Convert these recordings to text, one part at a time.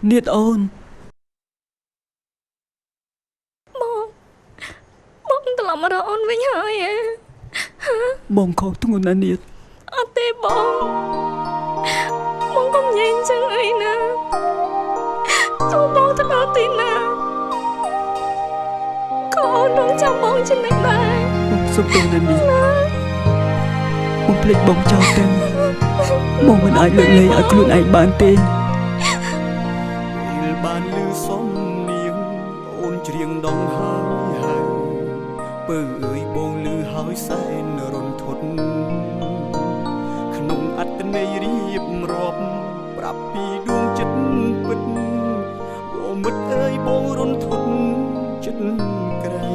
នាតអូនបងត្រឡប់មករកអូនវិញហើយបងខុសធ្ងន់ណាស់នាតអត់ទេបងកុំនិយាយអញ្ចឹងអីណាទោះបងទៅដល់ទីណាក៏អូននឹងចាំបងចំណេះដែរបងសុំទោសណានាតបងភ្លេចបងចោលទៅបងមិនអាចលើកលែងឲ្យខ្លួនឯងបានទេពេលបានលឺសំនៀងអូនច្រៀងដងហើយពើអើយបងលឺហើយសែនរន្ធត់ក្នុងអត្តន័យរៀបរាប់ប្រាប់ពីដួងចិត្តពិតអូមិត្តអើយបងរន្ធត់ចិត្តក្រៃ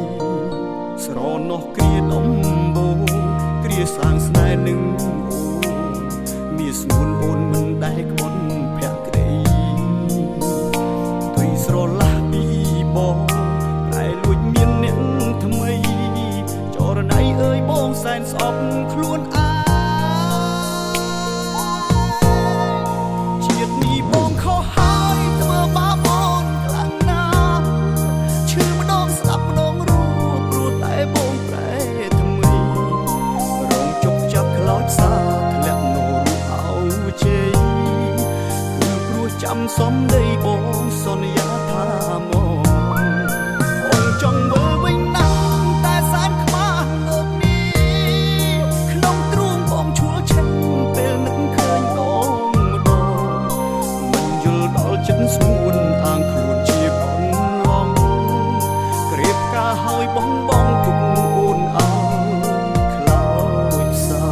ស្រណោះគ្រាដំបូងគ្រាសាងស្នេហ៍នឹងមានស្ងួនអូនមិនដែលក្បត់ភក្តីទុយស្រឡះពីបងតែលួចមានអ្នកថ្មីចរណៃអើយបងសែនស្អប់ខ្លួនឯងជាតិនេះបងខុសហើយធ្វើបាបអូនខ្លាំងណាស់ឈឺម្ដងស្ដាប់ម្ដងរស់ព្រោះតែបងប្រែថ្មីរងជប់ចាប់ខ្លោចសាធ្លាក់នោរូបអោជ័យគឺព្រោះចាំសំដីបងសន្យាថាមកអូនចង់មើលវិញណាស់តែសែនខ្មាស់លើកនេះក្នុងទ្រូងបងឈួលឆេះពេលនឹកឃើញដងម្ដងមិនយល់ដល់ចិត្តស្មួនអាងខ្លួនជាកូនឡងក្រៀបការហើយបងទុកអូនអើខ្លោចសា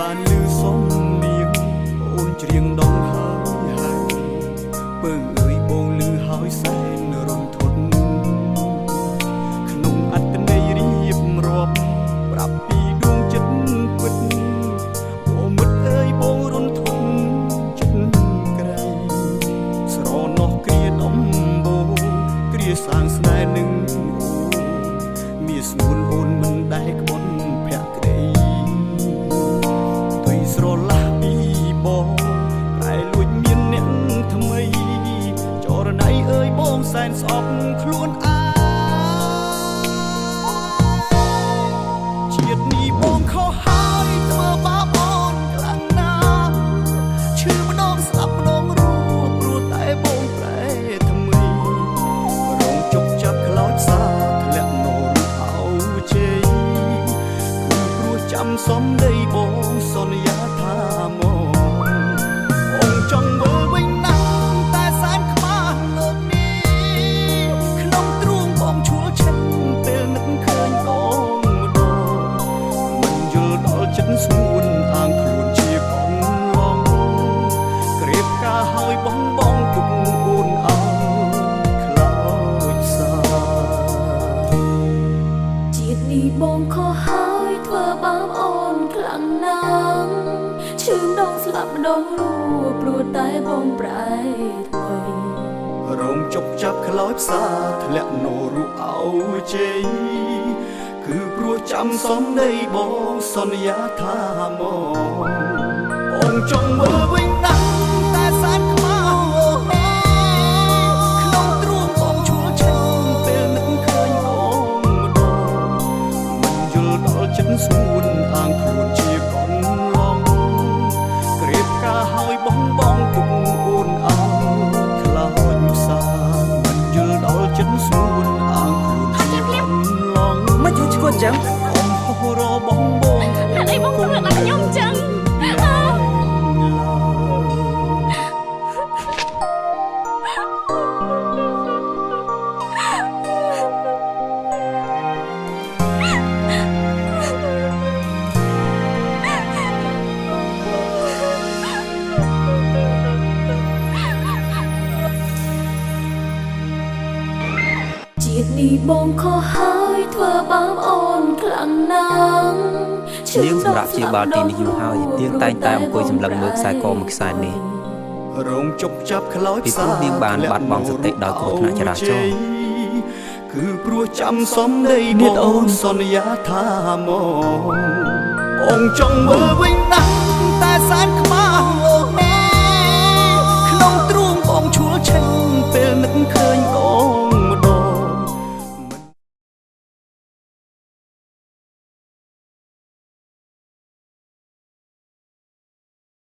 បានលឺសំនៀងអូនច្រៀងដងហើយពើអើយបងលឺហើយសែនរន្ធត់ក្នុងអត្តន័យរៀបរាប់ប្រាប់ពីដួងចិត្តពិតអូមិត្តអើយបងរន្ធត់ចិត្តក្រៃស្រណោះគ្រាដំបូងគ្រាសាងស្នេហ៍នឹងមានស្ងួនអូនមិនដែលក្បត់ភក្តីស្រឡះពីបងតែលួចមានអ្នកថ្មីចរណៃអើយបងសែនស្អប់ខ្លួនឯងជាតិនេះបងខុសហើយធ្វើបាបអូនខ្លាំងណាស់ឈឺម្ដងស្លាប់ម្ដងរស់ព្រោះតែបងប្រែថ្មីរងជប់ចាប់ខ្លោចសាធ្លាក់នោរូបអោជ័យគឺព្រោះចាំសំដីបងសន្យាថាមកអូនចង់មើលវិញណាស់តែសែនខ្មាស់លើកនេះក្នុងទ្រូងបងឈួលឆេះពេលនឹកឃើញដងម្ដងមិនយល់ដល់ចិត្តស្មួនអាងខ្លួនជាកូនឡងក្រៀបការហើយបងទុកអូនអើខ្លោចសាជាតិនេះបងខុសហើយធ្វើបាបអូនខ្លាំងណាស់ឈឺម្ដងស្លាប់ម្ដងរស់ព្រោះតែបងប្រែថ្មីរងជប់ចាប់ខ្លោចផ្សាធ្លាក់នោរូបអោជ័យគឺព្រោះចាំសំដីបងសន្យាថាមកអូនចង់មើលវិញណាស់តែសែនខ្មាស់ក្នុងទ្រូងបងឈួលឆេះពេលនឹកឃើញបងម្ដងមិនយល់ដល់ចិត្តស្មួនអាងខ្លួនជាកូនឡងក្រៀបការហើយបងទុកអូនអើខ្លោចសាមិនយល់ដល់ចិត្តស្មួនអាងខ្លួនជាកូនឡងមិនជួយឈួតចឹងអមហោរបង ហេតុអីបងធ្វើដល់ខ្ញុំចឹងជាតិនេះបងខុសហើយ ធ្វើបាបអូនខ្លាំងណាស់នាងសម្រាប់ជាបាល់ទីនេះយូរហើយនាងតែងតែអង្គុយសម្លឹងមើលខ្សែកមួយខ្សែនេះរងជប់ចាប់ខ្លោចពីព្រោះនាងបានបាត់បង់សតិដោយគ្រោះថ្នាក់ចរាចរណ៍គឺព្រោះចាំសំដីបងអូនសន្យាថាមកបងចង់មើលវិញណាស់តែសែនខ្មាស់អូនក្នុងទ្